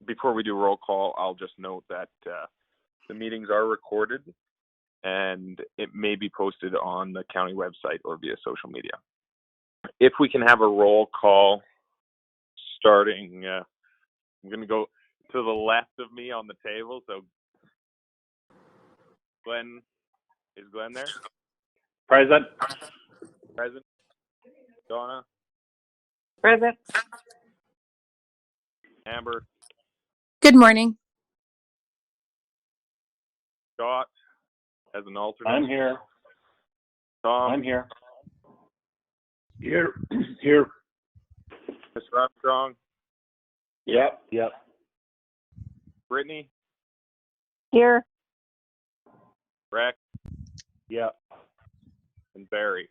before we do roll call, I'll just note that the meetings are recorded and it may be posted on the county website or via social media. If we can have a roll call starting, I'm going to go to the left of me on the table. So Glenn, is Glenn there? Present. Present. Donna? Present. Amber? Good morning. Scott as an alternate? I'm here. Tom? I'm here. Here. Mr. Armstrong? Yep. Brittany? Here. Rex? Yep. And Barry?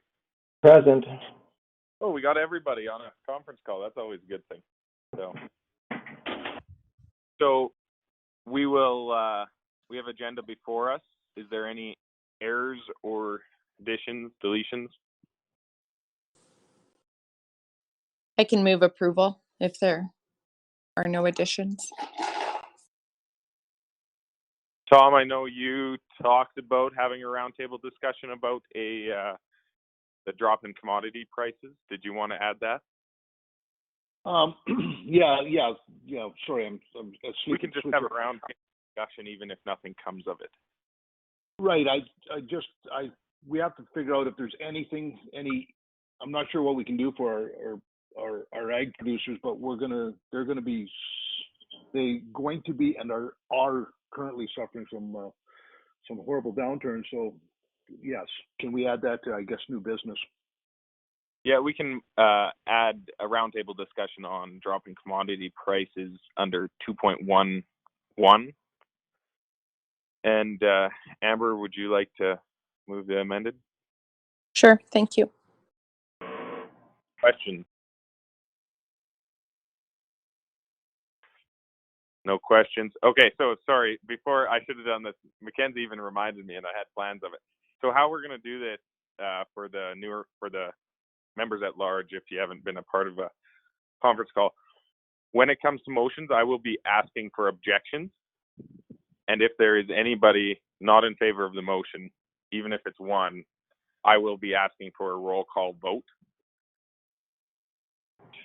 Present. Oh, we got everybody on a conference call. That's always a good thing. So we will, we have agenda before us. Is there any errors or additions, deletions? I can move approval if there are no additions. Tom, I know you talked about having a roundtable discussion about the drop in commodity prices. Did you want to add that? Yeah. Sorry, I'm We can just have a roundtable discussion even if nothing comes of it. Right. We have to figure out if there's anything. I'm not sure what we can do for our ag producers, but they're going to be and are currently suffering some horrible downturns. So yes, can we add that to, I guess, new business? Yeah, we can add a roundtable discussion on dropping commodity prices under 2.11. And Amber, would you like to move the amended? Sure, thank you. Questions? No questions. Okay, so sorry, before I should have done this, Mackenzie even reminded me and I had plans of it. So how we're going to do this for the members at large, if you haven't been a part of a conference call, when it comes to motions, I will be asking for objections. And if there is anybody not in favor of the motion, even if it's one, I will be asking for a roll call vote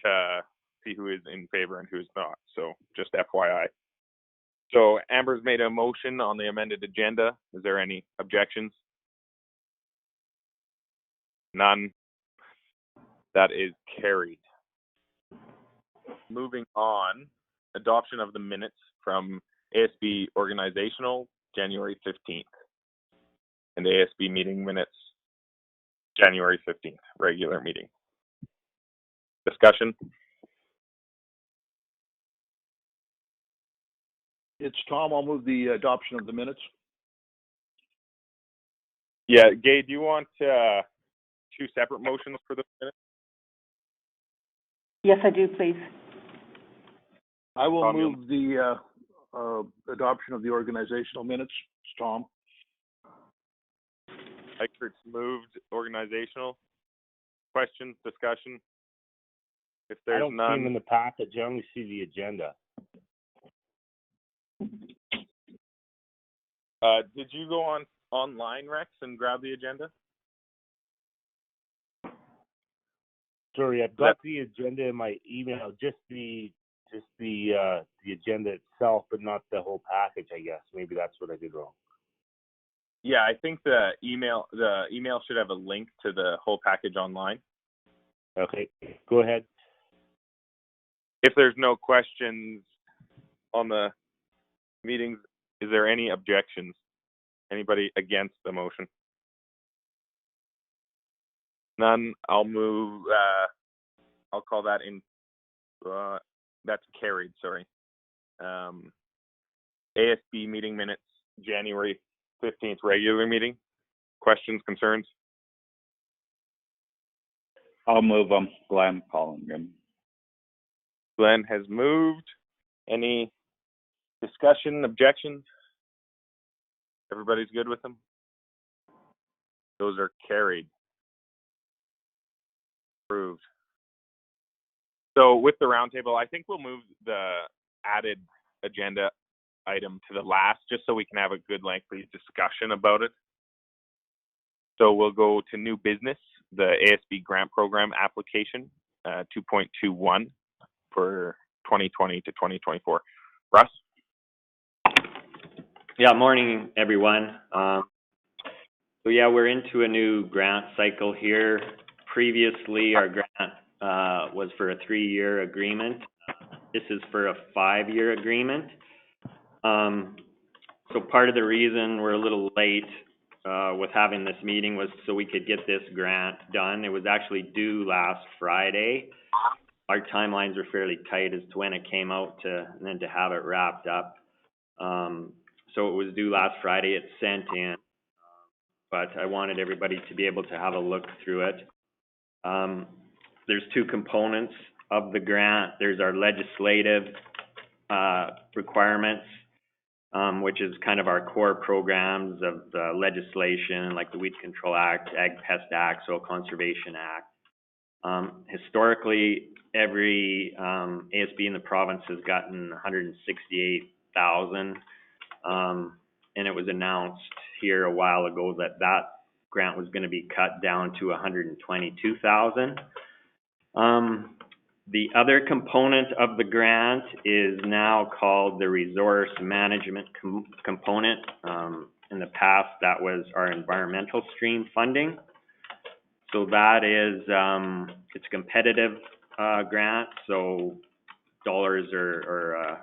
to see who is in favor and who's not. So just FYI. So Amber's made a motion on the amended agenda. Is there any objections? None. That is carried. Moving on, adoption of the minutes from ASB organizational January 15th and ASB meeting minutes January 15th, regular meeting. Discussion? It's Tom. I'll move the adoption of the minutes. Yeah, Gay, do you want two separate motions for the minutes? Yes, I do, please. I will Tom, move the adoption of the organizational minutes. It's Tom. Eichert's moved organizational. Questions, discussion? If there's I don't none, see them in the package. I only see the agenda. did you go online, Rex, and grab the agenda? Sorry, I've got the agenda in my email, just the agenda itself, but not the whole package, I guess. Maybe that's what I did wrong. Yeah, I think the email should have a link to the whole package online. Okay, go ahead. If there's no questions on the meetings, is there any objections? Anybody against the motion? None. I'll move. I'll call that in. That's carried. Sorry. ASB meeting minutes, January 15th, regular meeting. Questions, concerns? I'll move them. Glenn Collingham. Glenn has moved. Any discussion, objections? Everybody's good with them? Those are carried. Approved. So with the roundtable, I think we'll move the added agenda item to the last, just so we can have a good lengthy discussion about it. So we'll go to new business, the ASB grant program application, 2.21 for 2020 to 2024. Russ? Yeah, morning, everyone. So yeah, we're into a new grant cycle here. Previously, our grant was for a 3-year agreement. This is for a 5-year agreement. So part of the reason we're a little late with having this meeting was so we could get this grant done. It was actually due last Friday. Our timelines were fairly tight as to when it came out and then to have it wrapped up. So it was due last Friday. It's sent in, but I wanted everybody to be able to have a look through it. There's 2 components of the grant. There's our legislative requirements, which is kind of our core programs of the legislation, like the Weed Control Act, Ag Pest Act, Soil Conservation Act. Historically, every ASB in the province has gotten $168,000, and it was announced here a while ago that that grant was going to be cut down to $122,000. The other component of the grant is now called the resource management component. In the past, that was our environmental stream funding. So that is, it's a competitive grant, so dollars are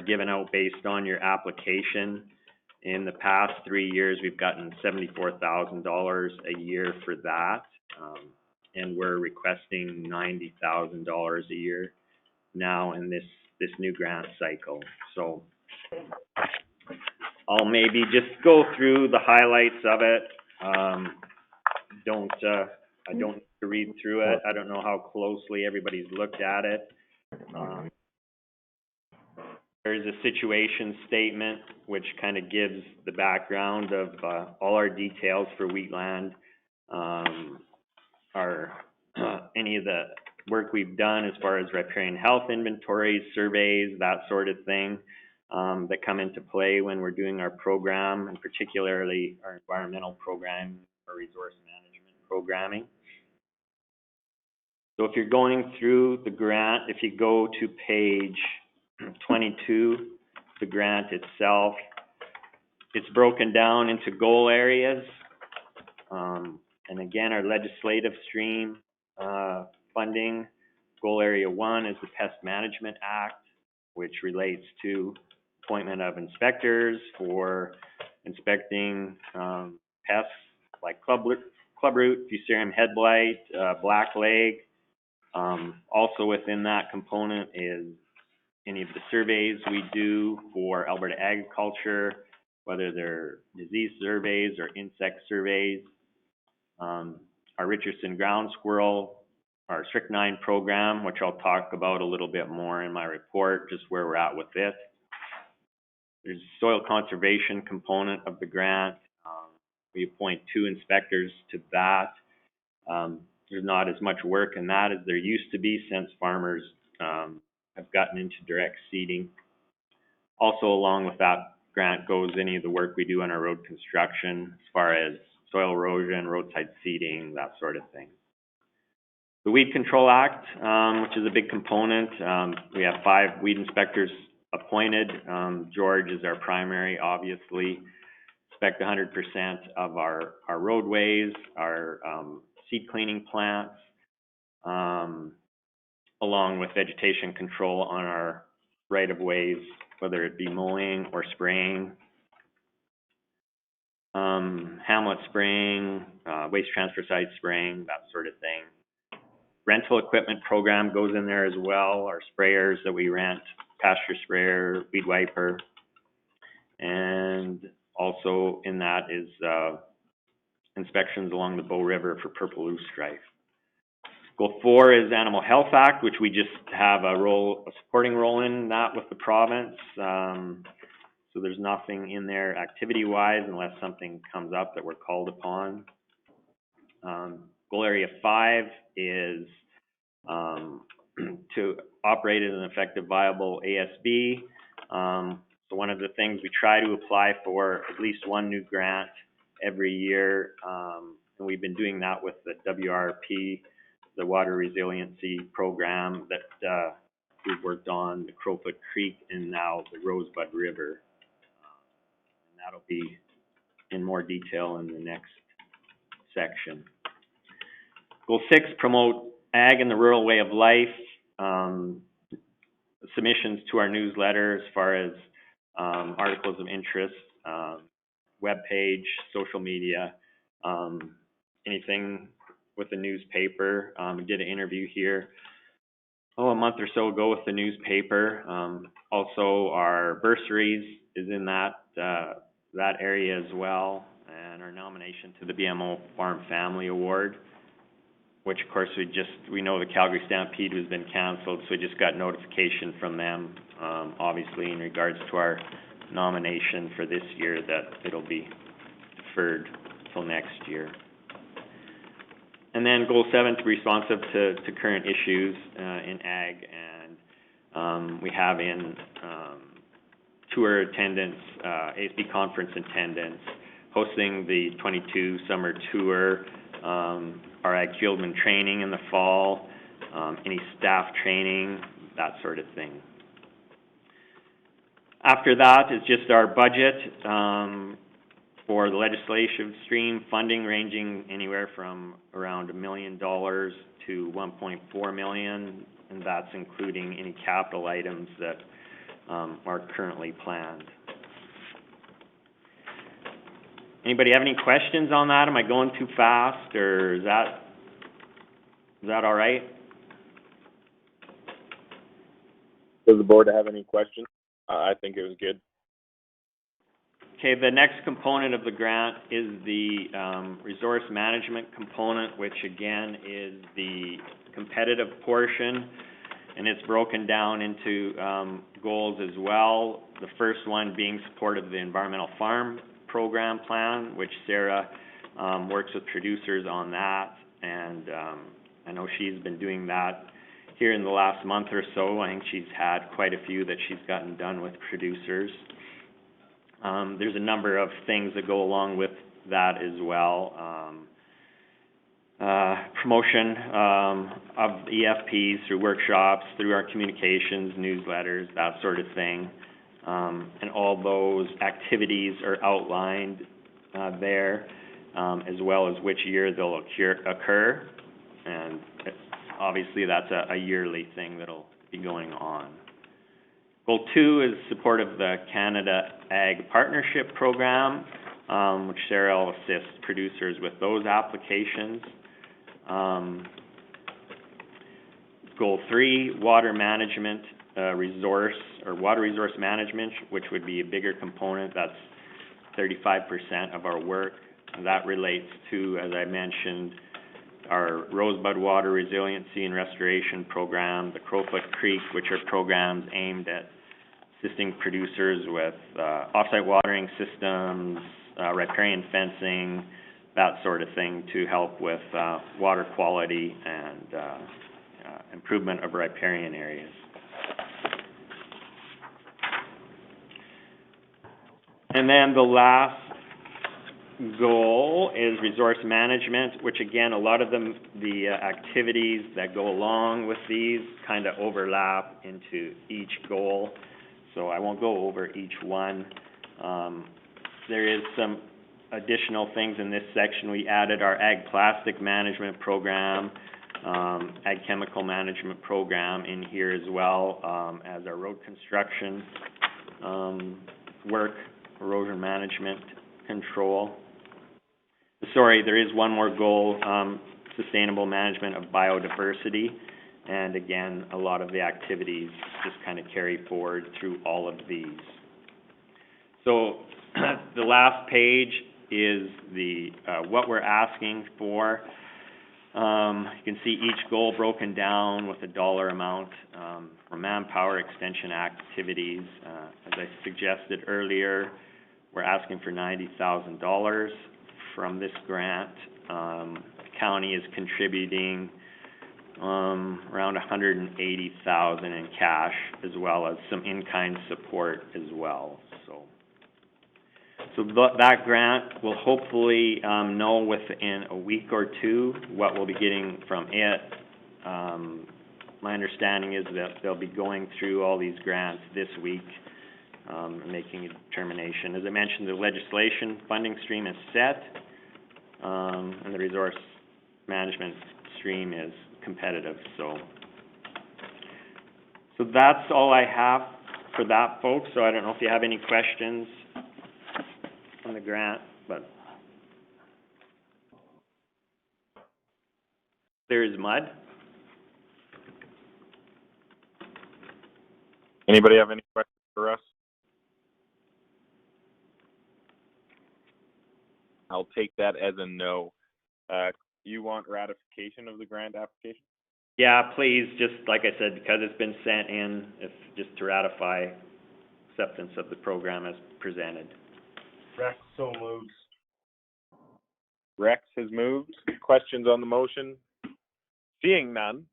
given out based on your application. In the past 3 years, we've gotten $74,000 a year for that. And we're requesting $90,000 a year now in this new grant cycle. So I'll maybe just go through the highlights of it. I don't need to read through it. I don't know how closely everybody's looked at it. There's a situation statement which kind of gives the background of all our details for wheatland. Any of the work we've done as far as riparian health inventories, surveys, that sort of thing, that come into play when we're doing our program, and particularly our environmental program or resource management programming. So if you're going through the grant, if you go to page 22, the grant itself, it's broken down into goal areas. And again, our legislative stream funding, goal area 1 is the Pest Management Act, which relates to appointment of inspectors for inspecting pests like clubroot, fusarium head blight, blackleg. Also within that component is any of the surveys we do for Alberta agriculture, whether they're disease surveys or insect surveys. Our Richardson ground squirrel, our strychnine program, which I'll talk about a little bit more in my report, just where we're at with it. There's a soil conservation component of the grant. We appoint 2 inspectors to that. There's not as much work in that as there used to be since farmers have gotten into direct seeding. Also, along with that grant goes any of the work we do on our road construction as far as soil erosion, roadside seeding, that sort of thing. The Weed Control Act, which is a big component, we have 5 weed inspectors appointed. George is our primary, obviously. Inspect 100% of our roadways, our seed cleaning plants, along with vegetation control on our right-of-ways, whether it be mowing or spraying. Hamlet spraying, waste transfer site spraying, that sort of thing. Rental equipment program goes in there as well, our sprayers that we rent, pasture sprayer, weed wiper. And also in that is inspections along the Bow River for purple loosestrife. Goal 4 is Animal Health Act, which we just have a supporting role in that with the province. So there's nothing in there activity-wise unless something comes up that we're called upon. Goal Area 5 is to operate as an effective, viable ASB. So one of the things we try to apply for at least one new grant every year, and we've been doing that with the WRP, the Water Resiliency Program that we've worked on, the Crowfoot Creek, and now the Rosebud River. And that'll be in more detail in the next section. Goal 6, promote ag and the rural way of life. Submissions to our newsletter as far as articles of interest, web page, social media, anything with the newspaper. We did an interview here, a month or so ago with the newspaper. Also, our bursaries is in that area as well, and our nomination to the BMO Farm Family Award, which of course we know the Calgary Stampede has been canceled, so we just got notification from them, obviously in regards to our nomination for this year, that it'll be deferred till next year. And then goal 7, to be responsive to current issues in ag, and we have in tour attendance, ASB conference attendance, hosting the 22 summer tour, our ag fieldman training in the fall, any staff training, that sort of thing. After that is just our budget for the legislative stream, funding ranging anywhere from around $1 million to 1.4 million, and that's including any capital items that are currently planned. Anybody have any questions on that? Am I going too fast, or is that all right? Does the board have any questions? I think it was good. Okay, the next component of the grant is the resource management component, which again is the competitive portion, and it's broken down into goals as well. The first one being support of the environmental farm program plan, which Sarah works with producers on that, and I know she's been doing that here in the last month or so. I think she's had quite a few that she's gotten done with producers. There's a number of things that go along with that as well. Promotion of EFPs through workshops, through our communications, newsletters, that sort of thing. And all those activities are outlined there, as well as which year they'll occur. And obviously that's a yearly thing that'll be going on. Goal 2 is support of the Canada Ag Partnership Program, which Sarah will assist producers with those applications. Goal 3, water management water resource management, which would be a bigger component. That's 35% of our work. And that relates to, as I mentioned, our Rosebud Water Resiliency and Restoration Program, the Crowfoot Creek, which are programs aimed at assisting producers with off-site watering systems, riparian fencing, that sort of thing, to help with water quality and improvement of riparian areas. And then the last goal is resource management, which again, a lot of the activities that go along with these kind of overlap into each goal. So I won't go over each one. There is some additional things in this section. We added our ag plastic management program, ag chemical management program in here as well, as our road construction work, erosion management control. Sorry, there is one more goal, sustainable management of biodiversity. And again, a lot of the activities just kind of carry forward through all of these. So the last page is the what we're asking for. You can see each goal broken down with a dollar amount for manpower extension activities. As I suggested earlier, we're asking for $90,000 from this grant. The county is contributing around 180,000 in cash, as well as some in-kind support as well, so. So that grant will hopefully, know within a week or two what we'll be getting from it. My understanding is that they'll be going through all these grants this week, and making a determination. As I mentioned, the legislation funding stream is set, and the resource management stream is competitive, so that's all I have for that, folks. So I don't know if you have any questions on the grant, but there is mud. Anybody have any questions for us? I'll take that as a no. You want ratification of the grant application? Yeah, please, just like I said, because it's been sent in, just to ratify acceptance of the program as presented. Rex so moves. Rex has moved. Questions on the motion? Seeing none,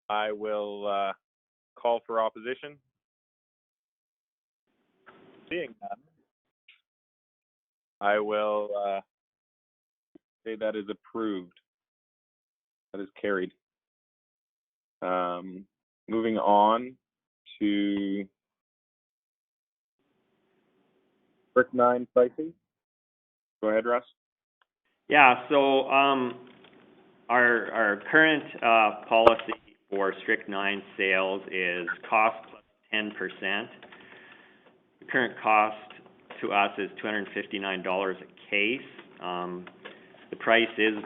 I will call for opposition. Seeing none, I will say that is approved. That is carried. Moving on to strychnine pricing. Go ahead, Russ. Yeah, so our current policy for strychnine sales is cost plus 10%. The current cost to us is $259 a case. The price is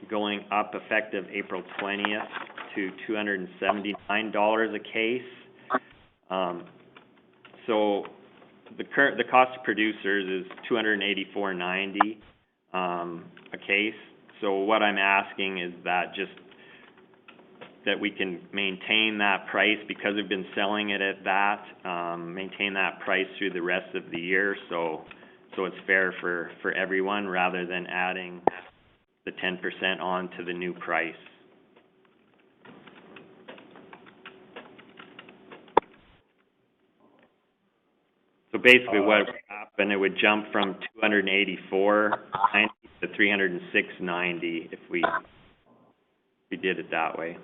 going up effective April 20th to $279 a case. So the cost to producers is $284.90 a case. So what I'm asking is that we can maintain that price because we've been selling it at that, maintain that price through the rest of the year, so it's fair for everyone rather than adding the 10% on to the new price. So basically what would happen, it would jump from $284.90 to $306.90 if we did it that way.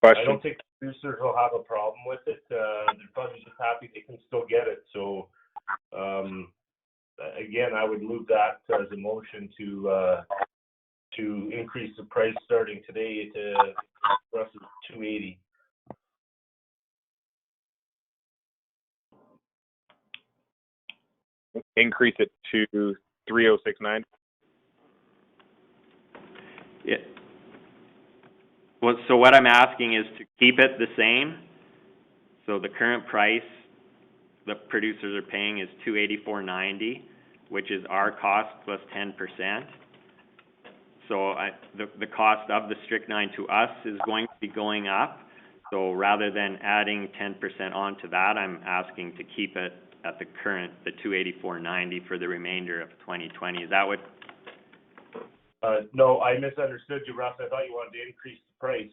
Question. I don't think producers will have a problem with it. They're probably just happy they can still get it. So, again, I would move that as a motion to increase the price starting today to roughly $280. Increase it to $306.90. Yeah. Well, so what I'm asking is to keep it the same. So the current price the producers are paying is $284.90, which is our cost plus 10%. So the cost of the strychnine to us is going to be going up. So rather than adding 10% onto that, I'm asking to keep it at the current, the $284.90 for the remainder of 2020. Is that what? No, I misunderstood you, Russ. I thought you wanted to increase the price.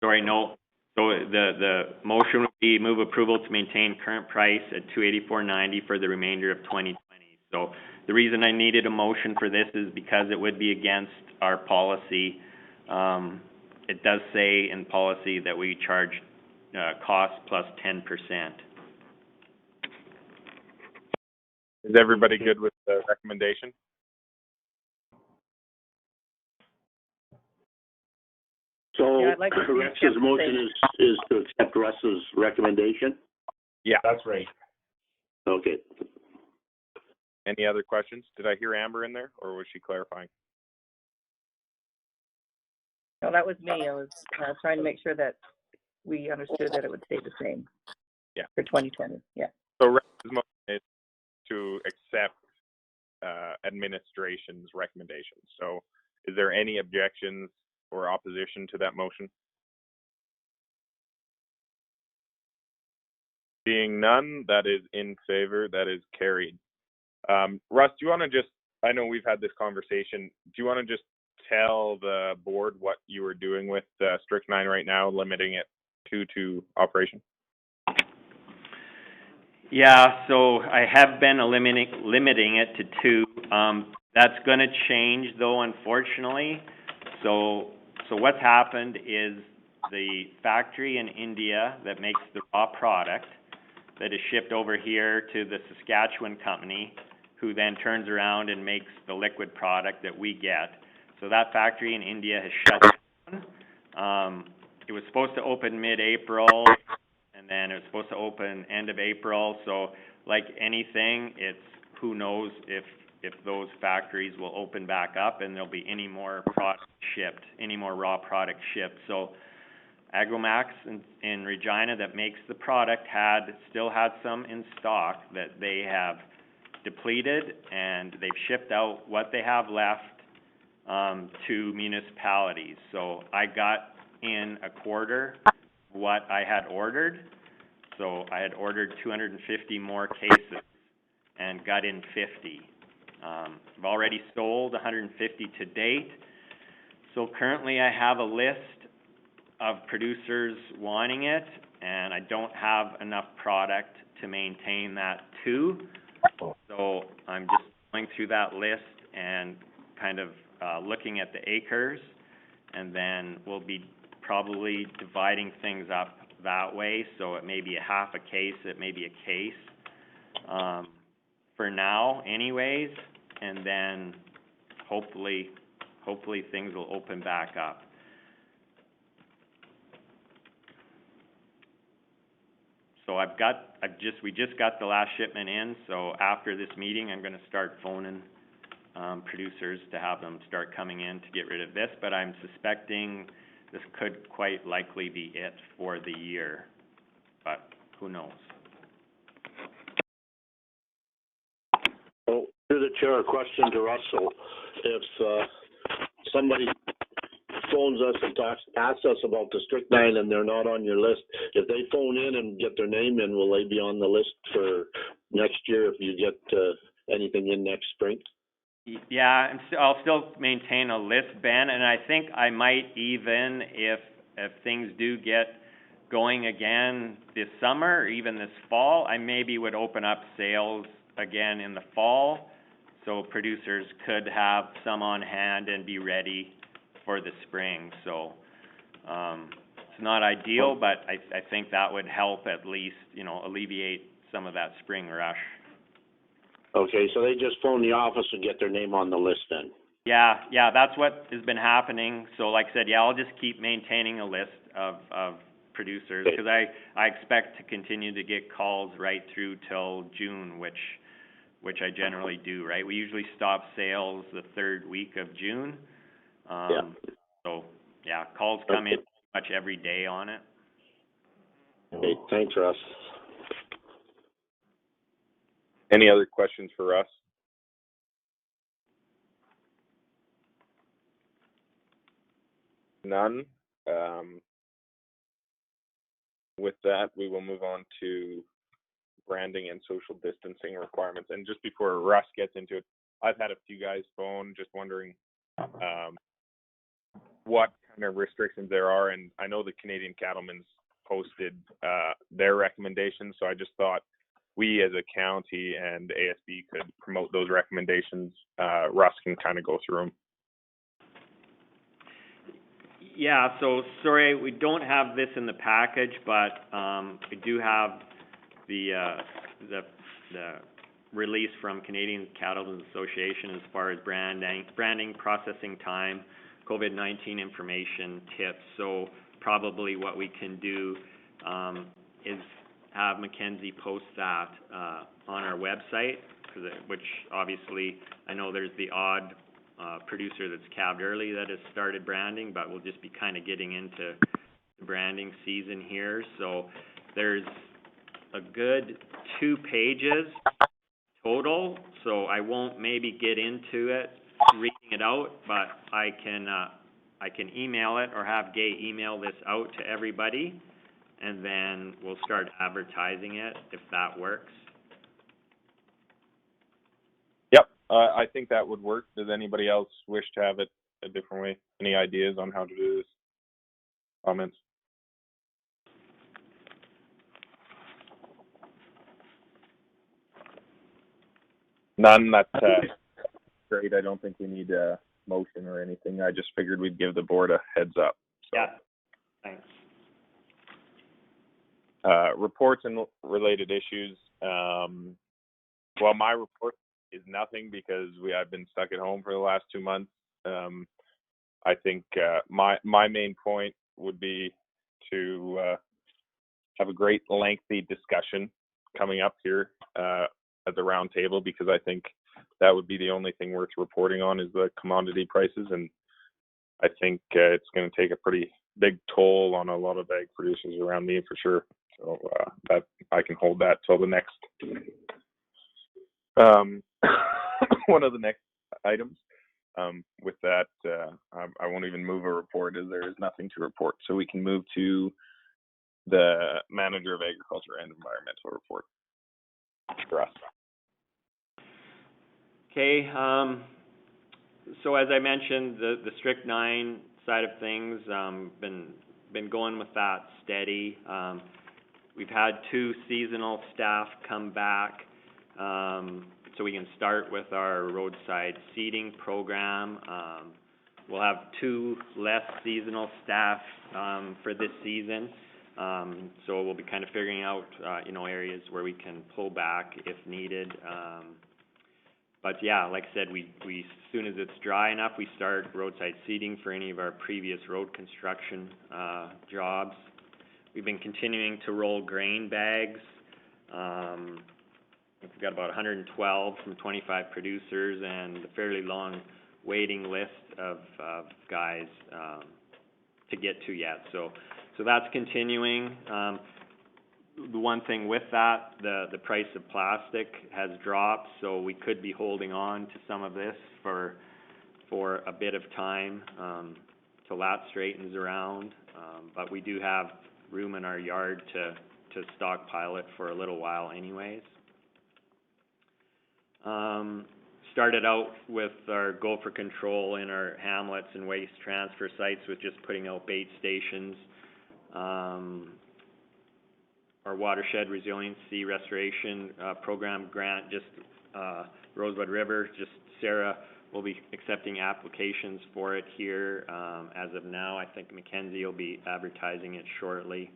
Sorry, no. So the motion would be move approval to maintain current price at $284.90 for the remainder of 2020. So the reason I needed a motion for this is because it would be against our policy. It does say in policy that we charge cost plus 10%. Is everybody good with the recommendation? So Yeah, I'd like to see Rex's Kemp motion is to accept Russ's recommendation? Yeah. That's right. Okay. Any other questions? Did I hear Amber in there, or was she clarifying? No, that was me. I was trying to make sure that we understood that it would stay the same. Yeah. For 2020, yeah. So Rex's motion is to accept administration's recommendations. So is there any objections or opposition to that motion? Seeing none, that is in favor, that is carried. Russ, do you want to just, I know we've had this conversation, do you want to just tell the board what you were doing with strychnine right now, limiting it to operation? Yeah, so I have been limiting it to 2. That's going to change though, unfortunately. So what's happened is the factory in India that makes the raw product that is shipped over here to the Saskatchewan company, who then turns around and makes the liquid product that we get. So that factory in India has shut down. It was supposed to open mid-April, and then it was supposed to open end of April. So like anything, it's who knows if those factories will open back up and there'll be any more product shipped, any more raw product shipped. So Agromax in Regina that makes the product still had some in stock that they have depleted, and they've shipped out what they have left to municipalities. So I got in a quarter what I had ordered. So I had ordered 250 more cases and got in 50. I've already sold 150 to date. So currently I have a list of producers wanting it, and I don't have enough product to maintain that too. So I'm just going through that list and kind of looking at the acres, and then we'll be probably dividing things up that way. So it may be a half a case, it may be a case for now anyways, and then hopefully things will open back up. So we just got the last shipment in, so after this meeting, I'm gonna start phoning producers to have them start coming in to get rid of this, but I'm suspecting this could quite likely be it for the year, but who knows? Well, through the chair, a question to Russell. If somebody phones us and asks us about the strychnine and they're not on your list, if they phone in and get their name in, will they be on the list for next year if you get anything in next spring? Yeah, I'll still maintain a list, Ben, and I think I might even, if things do get going again this summer or even this fall, I maybe would open up sales again in the fall, so producers could have some on hand and be ready for the spring. So it's not ideal, but I think that would help at least, alleviate some of that spring rush. Okay, so they just phone the office and get their name on the list then? Yeah, that's what has been happening. So like I said, yeah, I'll just keep maintaining a list of producers, because I expect to continue to get calls right through till June, which I generally do, right? We usually stop sales the 3rd week of June. So, yeah, calls come in pretty much every day on it. Okay, thanks, Russ. Any other questions for Russ? None. With that, we will move on to branding and social distancing requirements. And just before Russ gets into it, I've had a few guys phone just wondering what kind of restrictions there are, and I know the Canadian Cattlemen's posted their recommendations, so I just thought we as a county and ASB could promote those recommendations. Russ can kind of go through them. Yeah, so sorry, we don't have this in the package, but we do have the release from Canadian Cattlemen's Association as far as branding, processing time, COVID-19 information tips. So probably what we can do is have Mackenzie post that on our website, which obviously I know there's the odd producer that's calved early that has started branding, but we'll just be kind of getting into the branding season here. So there's a good 2 pages total, so I won't maybe get into it reading it out, but I can email it or have Gay email this out to everybody, and then we'll start advertising it if that works. Yep, I think that would work. Does anybody else wish to have it a different way? Any ideas on how to do this? Comments? None. That's great. I don't think we need a motion or anything. I just figured we'd give the board a heads up. So. Yeah, thanks. Reports and related issues. Well, my report is nothing because I've been stuck at home for the last 2 months. I think my main point would be to have a great lengthy discussion coming up here at the round table, because I think that would be the only thing worth reporting on is the commodity prices, and I think it's going to take a pretty big toll on a lot of ag producers around me for sure. So that I can hold that till the next one of the next items. With that, I won't even move a report as there is nothing to report. So we can move to the Manager of Agriculture and Environmental report for us. Okay, so as I mentioned, the strychnine side of things, been going with that steady. We've had 2 seasonal staff come back, so we can start with our roadside seeding program. We'll have 2 less seasonal staff for this season, so we'll be kind of figuring out, areas where we can pull back if needed. But yeah, like I said, we as soon as it's dry enough, we start roadside seeding for any of our previous road construction jobs. We've been continuing to roll grain bags. We've got about 112 from 25 producers and a fairly long waiting list of guys to get to yet. So that's continuing. The one thing with that, the price of plastic has dropped, so we could be holding on to some of this for a bit of time till that straightens around. But we do have room in our yard to stockpile it for a little while anyways. Started out with our gopher control in our hamlets and waste transfer sites with just putting out bait stations. Our watershed resiliency restoration program grant, just Rosebud River, just Sarah will be accepting applications for it here as of now. I think Mackenzie will be advertising it shortly.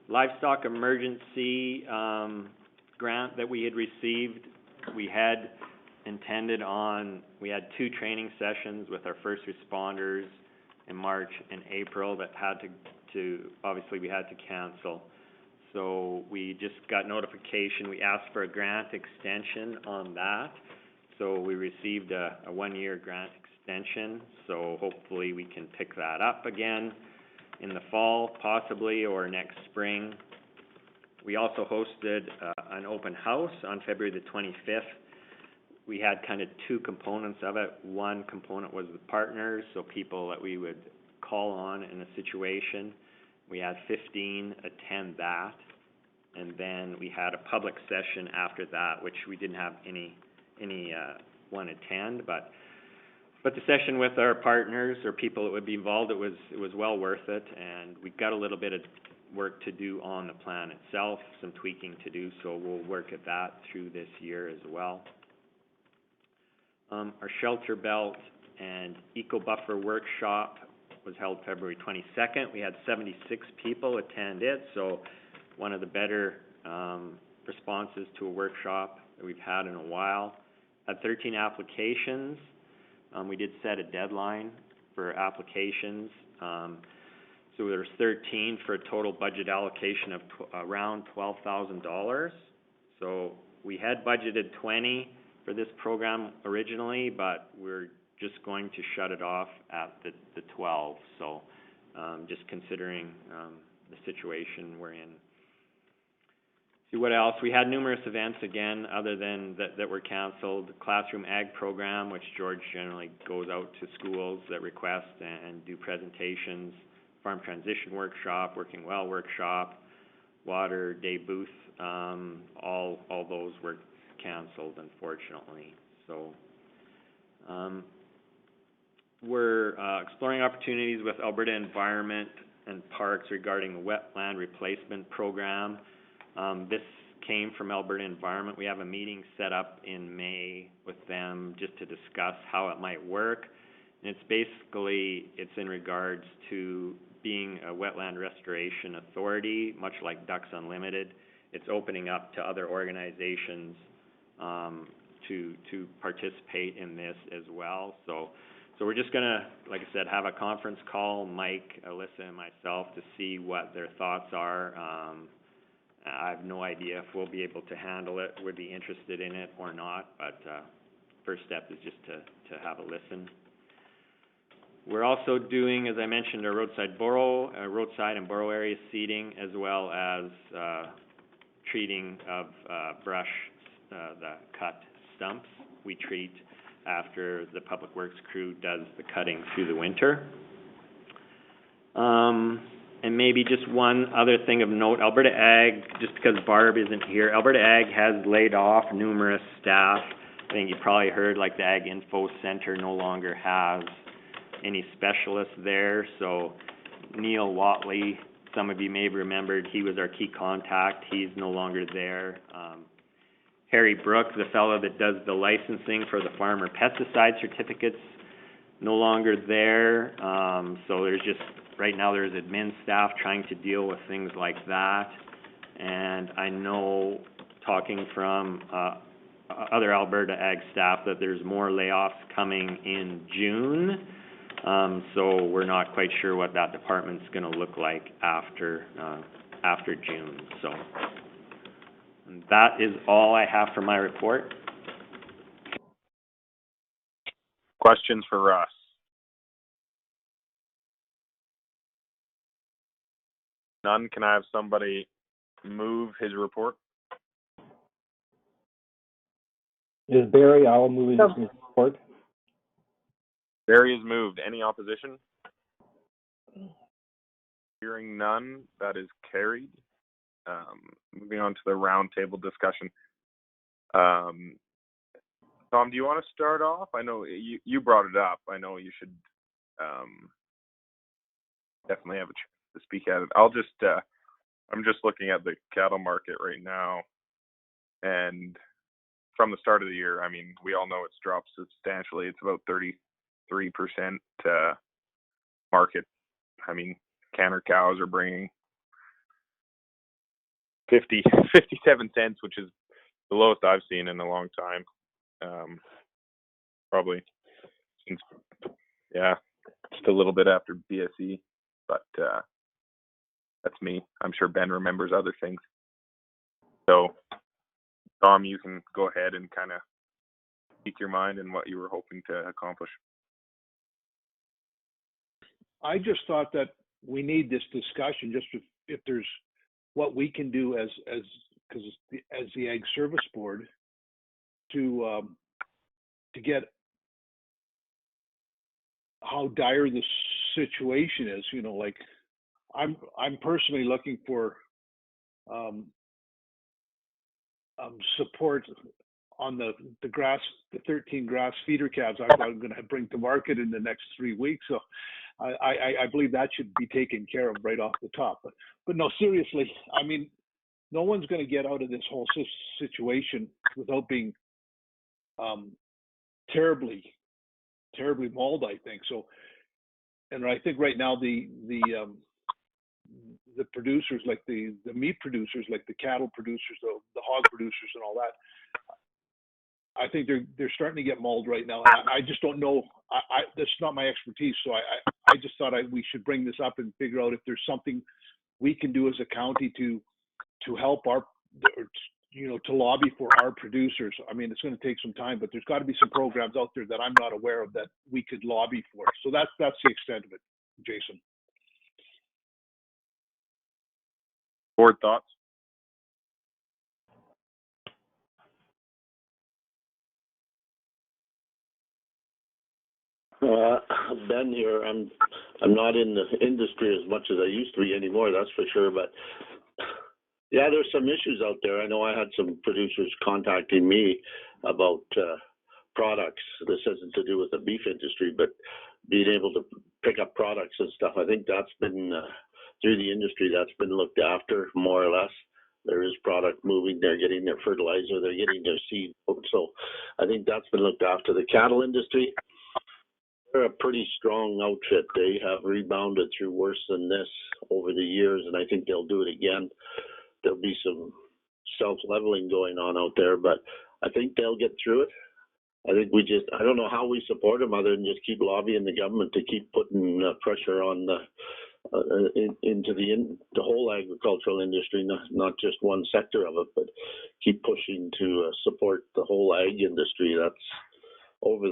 Livestock emergency grant that we had received, we had 2 training sessions with our first responders in March and April that had obviously we had to cancel. So we just got notification, we asked for a grant extension on that. So we received a 1-year grant extension, so hopefully we can pick that up again in the fall possibly, or next spring. We also hosted an open house on February the 25th. We had kind of 2 components of it. One component was the partners, so people that we would call on in a situation. We had 15 attend that, and then we had a public session after that, which we didn't have anyone attend, but the session with our partners or people that would be involved, it was well worth it, and we've got a little bit of work to do on the plan itself, some tweaking to do, so we'll work at that through this year as well. Our shelter belt and eco buffer workshop was held February 22nd. We had 76 people attend it, so one of the better responses to a workshop that we've had in a while. Had 13 applications. We did set a deadline for applications. So there's 13 for a total budget allocation of around $12,000. So we had budgeted 20 for this program originally, but we're just going to shut it off at the 12. So just considering the situation we're in. See what else? We had numerous events again, other than that were canceled. Classroom ag program, which George generally goes out to schools that request and do presentations. Farm transition workshop, working well workshop, water day booth. All those were canceled, unfortunately. So, we're exploring opportunities with Alberta Environment and Parks regarding a wetland replacement program. This came from Alberta Environment. We have a meeting set up in May with them just to discuss how it might work. And it's in regards to being a wetland restoration authority, much like Ducks Unlimited. It's opening up to other organizations to participate in this as well. So we're just gonna, like I said, have a conference call, Mike, Alyssa, and myself, to see what their thoughts are. I have no idea if we'll be able to handle it, would be interested in it or not, but first step is just to have a listen. We're also doing, as I mentioned, a roadside and borough area seeding, as well as treating of brush, the cut stumps. We treat after the Public Works crew does the cutting through the winter. And maybe just one other thing of note, Alberta Ag, just because Barb isn't here, Alberta Ag has laid off numerous staff. I think you probably heard, like, the Ag Info Center no longer has any specialists there. So Neil Watley, some of you may have remembered, he was our key contact. He's no longer there. Harry Brook, the fellow that does the licensing for the farmer pesticide certificates, no longer there. So there's just, right now there's admin staff trying to deal with things like that. And I know, talking from other Alberta Ag staff, that there's more layoffs coming in June. So we're not quite sure what that department's going to look like after June. So that is all I have for my report. Questions for Russ? None. Can I have somebody move his report? This is Barry. I'll move his report. Barry is moved. Any opposition? Hearing none, that is carried. Moving on to the roundtable discussion. Tom, do you want to start off? I know you brought it up. I know you should definitely have a chance to speak at it. I'm just looking at the cattle market right now, and from the start of the year, I mean, we all know it's dropped substantially. It's about 33% market. I mean, canner cows are bringing 57 cents, which is the lowest I've seen in a long time. Probably since, just a little bit after BSE, but that's me. I'm sure Ben remembers other things. So, Tom, you can go ahead and kind of speak your mind and what you were hoping to accomplish. I just thought that we need this discussion, just if there's what we can do as the Ag Service Board to get how dire the situation is. You know, like I'm personally looking for support on the 13 grass feeder calves I'm going to bring to market in the next 3 weeks. So I believe that should be taken care of right off the top. But no, seriously, I mean, no one's going to get out of this whole situation without being terribly mauled, I think. So, and I think right now the producers, like the meat producers, like the cattle producers, the hog producers and all that, I think they're starting to get mauled right now. I just don't know. That's not my expertise. So I just thought we should bring this up and figure out if there's something we can do as a county to help to lobby for our producers. I mean, it's going to take some time, but there's got to be some programs out there that I'm not aware of that we could lobby for. So that's the extent of it, Jason. Board thoughts? Ben here. I'm not in the industry as much as I used to be anymore, that's for sure. But yeah, there's some issues out there. I know I had some producers contacting me about products. This isn't to do with the beef industry, but being able to pick up products and stuff. I think that's been through the industry. That's been looked after more or less. There is product moving. They're getting their fertilizer. They're getting their seed. So I think that's been looked after. The cattle industry, they're a pretty strong outfit. They have rebounded through worse than this over the years, and I think they'll do it again. There'll be some self-leveling going on out there, but I think they'll get through it. I think I don't know how we support them other than just keep lobbying the government to keep putting pressure on the into the whole agricultural industry, not just one sector of it, but keep pushing to support the whole ag industry. That's over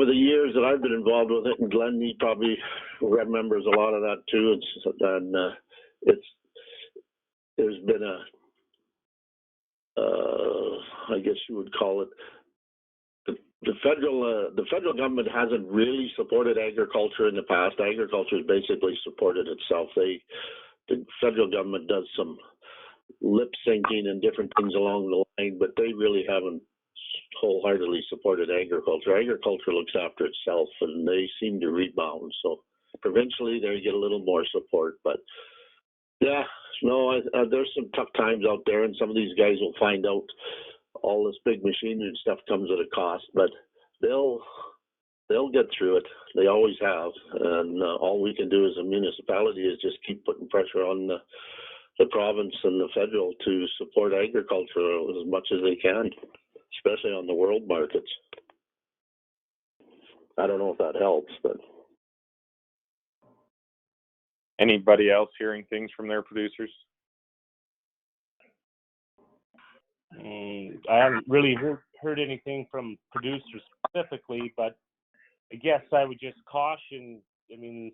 the years that I've been involved with it, and Glenn, he probably remembers a lot of that too. There's been I guess you would call it, the federal government hasn't really supported agriculture in the past. Agriculture has basically supported itself. The federal government does some lip syncing and different things along the line, but they really haven't wholeheartedly supported agriculture. Agriculture looks after itself, and they seem to rebound. So provincially, they get a little more support, but yeah, no, there's some tough times out there, and some of these guys will find out all this big machinery and stuff comes at a cost, but they'll get through it. They always have, and all we can do as a municipality is just keep putting pressure on the province and the federal to support agriculture as much as they can, especially on the world markets. I don't know if that helps, but. Anybody else hearing things from their producers? I haven't really heard anything from producers specifically, but I guess I would just caution, I mean,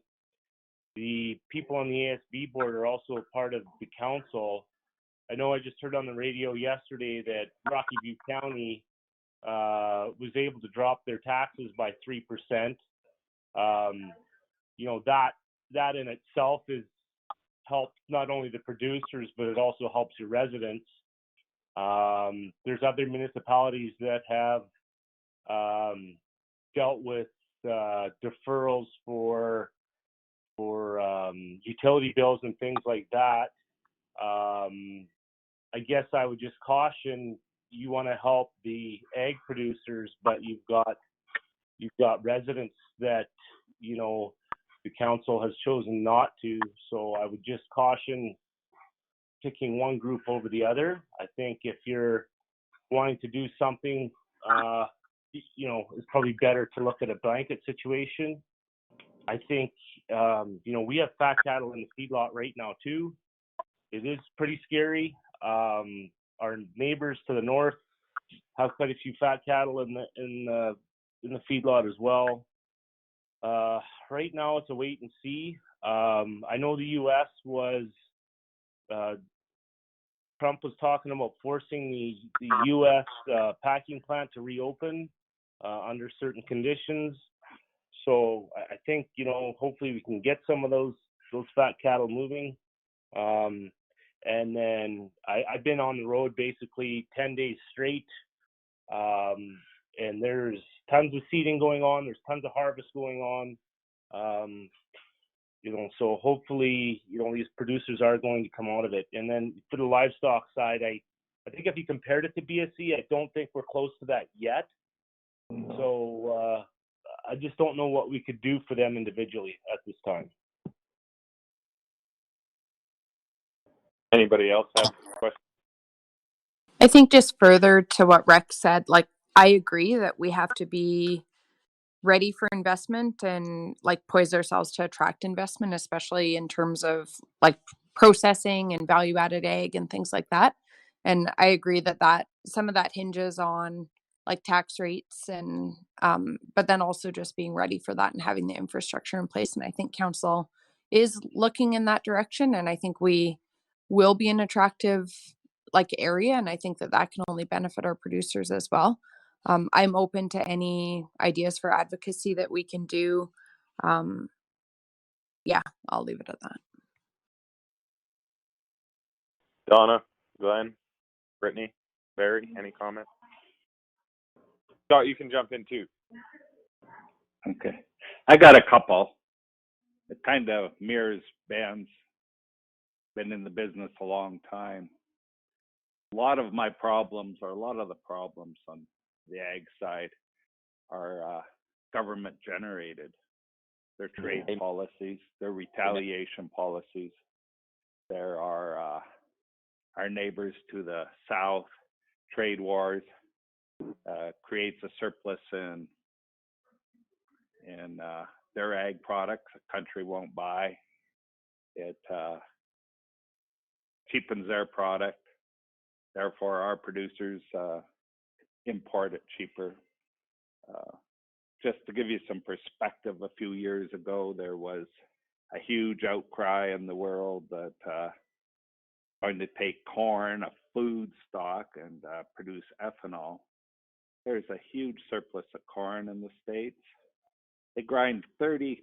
the people on the ASB board are also part of the council. I know I just heard on the radio yesterday that Rocky View County was able to drop their taxes by 3%. That in itself helps not only the producers, but it also helps your residents. There's other municipalities that have dealt with deferrals for utility bills and things like that. I guess I would just caution, you want to help the ag producers, but you've got residents that the council has chosen not to. So I would just caution picking one group over the other. I think if you're wanting to do something, it's probably better to look at a blanket situation. I think, we have fat cattle in the feedlot right now too. It is pretty scary. Our neighbors to the north have quite a few fat cattle in the feedlot as well. Right now it's a wait and see. I know the U.S. Trump was talking about forcing the U.S. Packing plant to reopen under certain conditions. So I think, hopefully we can get some of those fat cattle moving. And then I've been on the road basically 10 days straight. And there's tons of seeding going on. There's tons of harvest going on. So hopefully, these producers are going to come out of it. And then for the livestock side, I think if you compared it to BSE, I don't think we're close to that yet. So I just don't know what we could do for them individually at this time. Anybody else have questions? I think just further to what Rex said, I agree that we have to be ready for investment and poise ourselves to attract investment, especially in terms of processing and value added ag and things like that. And I agree that some of that hinges on tax rates and but then also just being ready for that and having the infrastructure in place. And I think council is looking in that direction, and I think we will be an attractive area, and I think that can only benefit our producers as well. I'm open to any ideas for advocacy that we can do. I'll leave it at that. Donna, Glenn, Brittany, Barry, any comments? Scott, you can jump in too. Okay. I got a couple. It kind of mirrors Ben's. Been in the business a long time. A lot of my problems, or a lot of the problems on the ag side, are government generated. They're trade policies, they're retaliation policies. There are our neighbors to the south, trade wars, creates a surplus in their ag products the country won't buy. It cheapens their product. Therefore, our producers import it cheaper. Just to give you some perspective, a few years ago, there was a huge outcry in the world that going to take corn, a food stock, and produce ethanol. There's a huge surplus of corn in the States. They grind 30%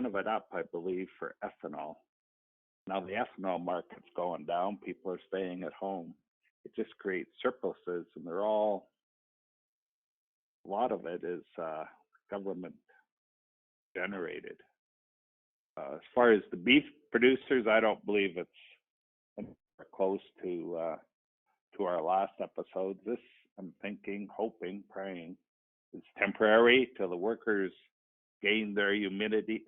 of it up, I believe, for ethanol. Now the ethanol market's going down. People are staying at home. It just creates surpluses, and they're all, a lot of it is government generated. As far as the beef producers, I don't believe it's close to our last episode. This, I'm thinking, hoping, praying, is temporary till the workers gain their immunity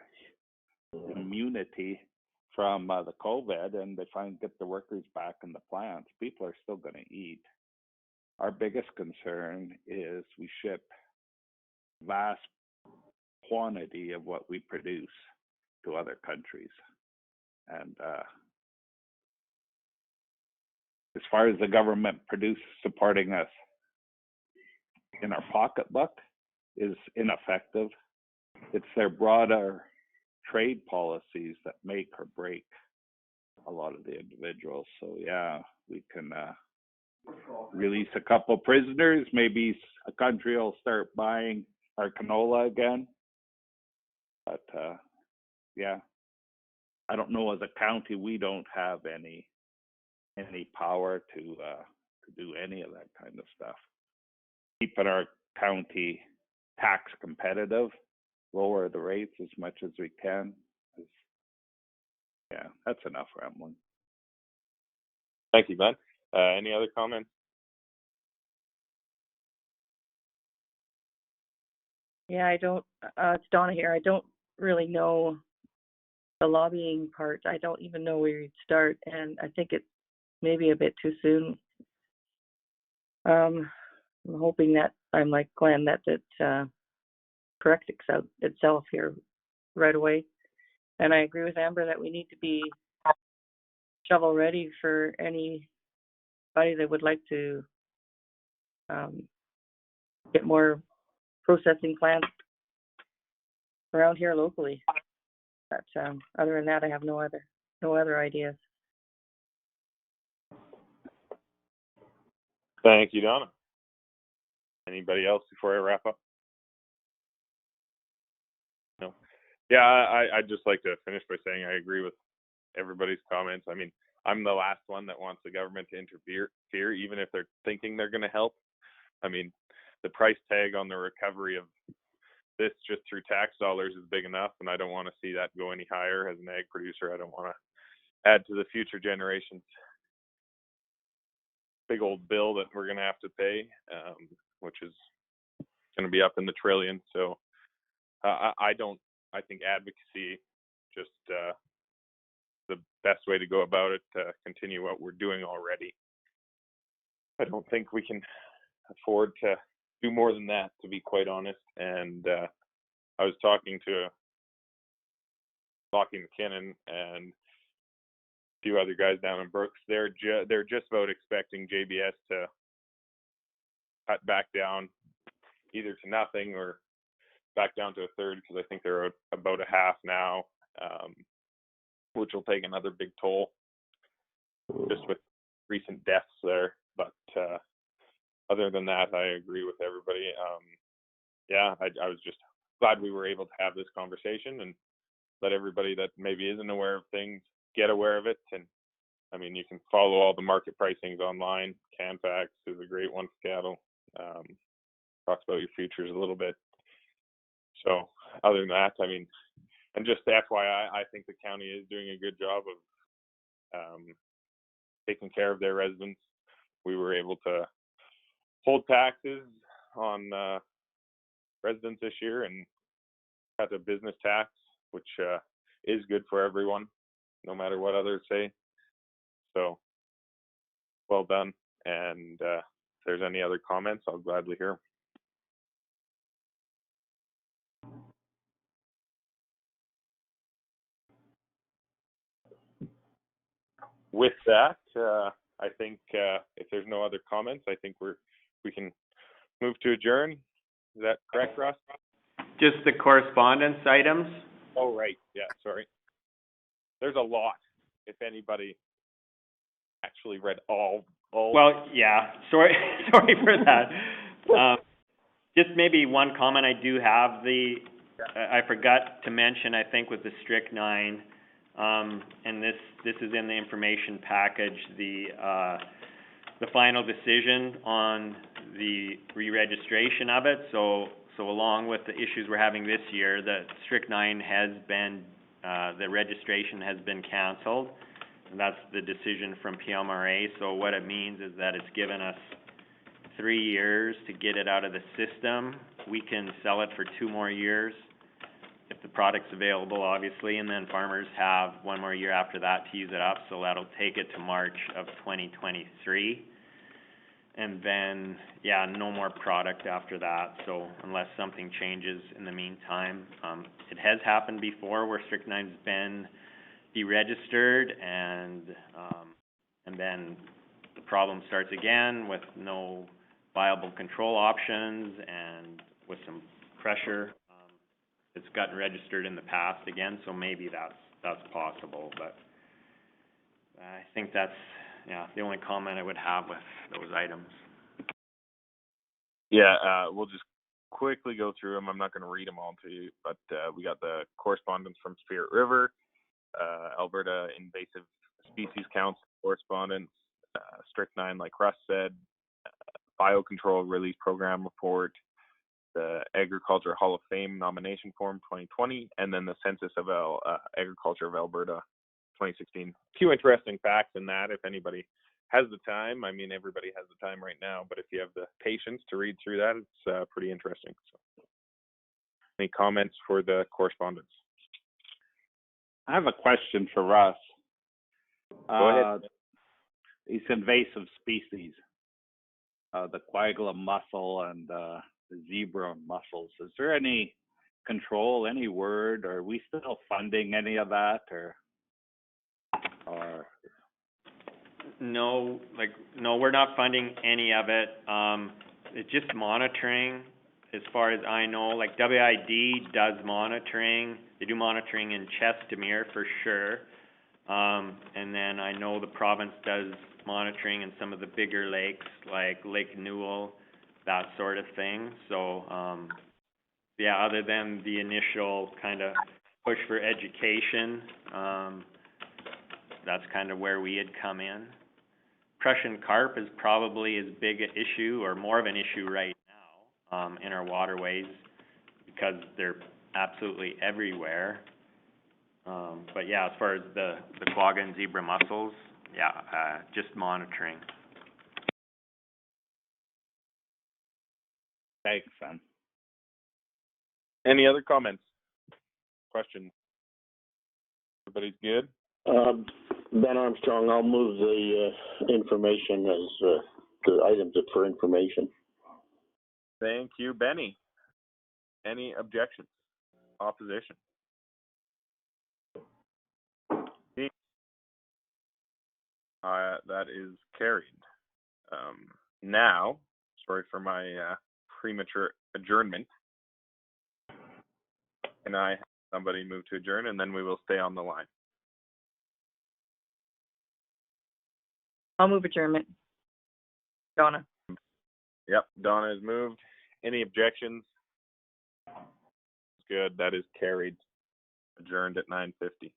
from the COVID, and they get the workers back in the plants. People are still going to eat. Our biggest concern is we ship vast quantity of what we produce to other countries. And as far as the government supporting us in our pocketbook is ineffective. It's their broader trade policies that make or break a lot of the individuals. So yeah, we can release a couple prisoners. Maybe a country will start buying our canola again. But yeah, I don't know. As a county, we don't have any power to do any of that kind of stuff. Keeping our county tax competitive, lower the rates as much as we can. Yeah, that's enough rambling. Thank you, Ben. Any other comments? Yeah, I don't, it's Donna here. I don't really know the lobbying part. I don't even know where you'd start, and I think it's maybe a bit too soon. I'm hoping that I'm like Glenn, that it corrects itself here right away. And I agree with Amber that we need to be shovel ready for anybody that would like to get more processing plants around here locally. But other than that, I have no other ideas. Thank you, Donna. Anybody else before I wrap up? No. Yeah, I'd just like to finish by saying I agree with everybody's comments. I mean, I'm the last one that wants the government to interfere, even if they're thinking they're going to help. I mean, the price tag on the recovery of this just through tax dollars is big enough, and I don't want to see that go any higher. As an ag producer, I don't want to add to the future generations big old bill that we're going to have to pay, which is going to be up in the trillions. So I think advocacy just the best way to go about it, to continue what we're doing already. I don't think we can afford to do more than that, to be quite honest. And I was talking to Lockie McKinnon and a few other guys down in Brooks. They're just about expecting JBS to cut back down either to nothing or back down to a third, because I think they're about a half now, which will take another big toll just with recent deaths there. But other than that, I agree with everybody. Yeah, I was just glad we were able to have this conversation and let everybody that maybe isn't aware of things get aware of it. And I mean, you can follow all the market pricings online. Canfax is a great one for cattle. talks about your futures a little bit. So other than that, I mean, and just FYI, I think the county is doing a good job of taking care of their residents. We were able to hold taxes on residents this year and cut a business tax, which is good for everyone, no matter what others say. So well done. And if there's any other comments, I'll gladly hear them. With that, I think if there's no other comments, I think we can move to adjourn. Is that correct, Ross? Just the correspondence items? Oh, right. Yeah, sorry. There's a lot, if anybody actually read all. Well, yeah, sorry for that. Just maybe one comment I do have, I forgot to mention, I think with the strychnine, and this is in the information package, the final decision on the re-registration of it. So along with the issues we're having this year, the strychnine has been, the registration has been canceled. And that's the decision from PMRA. So what it means is that it's given us 3 years to get it out of the system. We can sell it for 2 more years if the product's available, obviously, and then farmers have 1 more year after that to use it up. So that'll take it to March of 2023. And then, yeah, no more product after that. So unless something changes in the meantime, it has happened before where strychnine's been deregistered, and then the problem starts again with no viable control options and with some pressure. It's gotten registered in the past again, so maybe that's possible. But I think that's the only comment I would have with those items. Yeah, we'll just quickly go through them. I'm not going to read them all to you, but we got the correspondence from Spirit River, Alberta Invasive Species Council correspondence, strychnine, like Russ said, biocontrol release program report, the Agriculture Hall of Fame nomination form 2020, and then the Census of Agriculture of Alberta 2016. A few interesting facts in that, if anybody has the time. I mean, everybody has the time right now, but if you have the patience to read through that, it's pretty interesting. So, any comments for the correspondence? I have a question for Russ. Go ahead. These invasive species, the quagga mussel and the zebra mussels, is there any control, any word? Are we still funding any of that, or? No, we're not funding any of it. It's just monitoring, as far as I know. Like WID does monitoring. They do monitoring in Chestermere for sure. And then I know the province does monitoring in some of the bigger lakes, like Lake Newell, that sort of thing. So, other than the initial kind of push for education, that's kind of where we had come in. Prussian carp is probably as big an issue or more of an issue right now in our waterways because they're absolutely everywhere. But yeah, as far as the quagga and zebra mussels, just monitoring. Thanks, son. Any other comments? Questions? Everybody's good? Ben Armstrong, I'll move the information as the items for information. Thank you, Benny. Any objections? Opposition? That is carried. Now, sorry for my premature adjournment. Can I have somebody move to adjourn, and then we will stay on the line? I'll move adjournment. Donna. Yep, Donna has moved. Any objections? Good, that is carried. Adjourned at 9:50.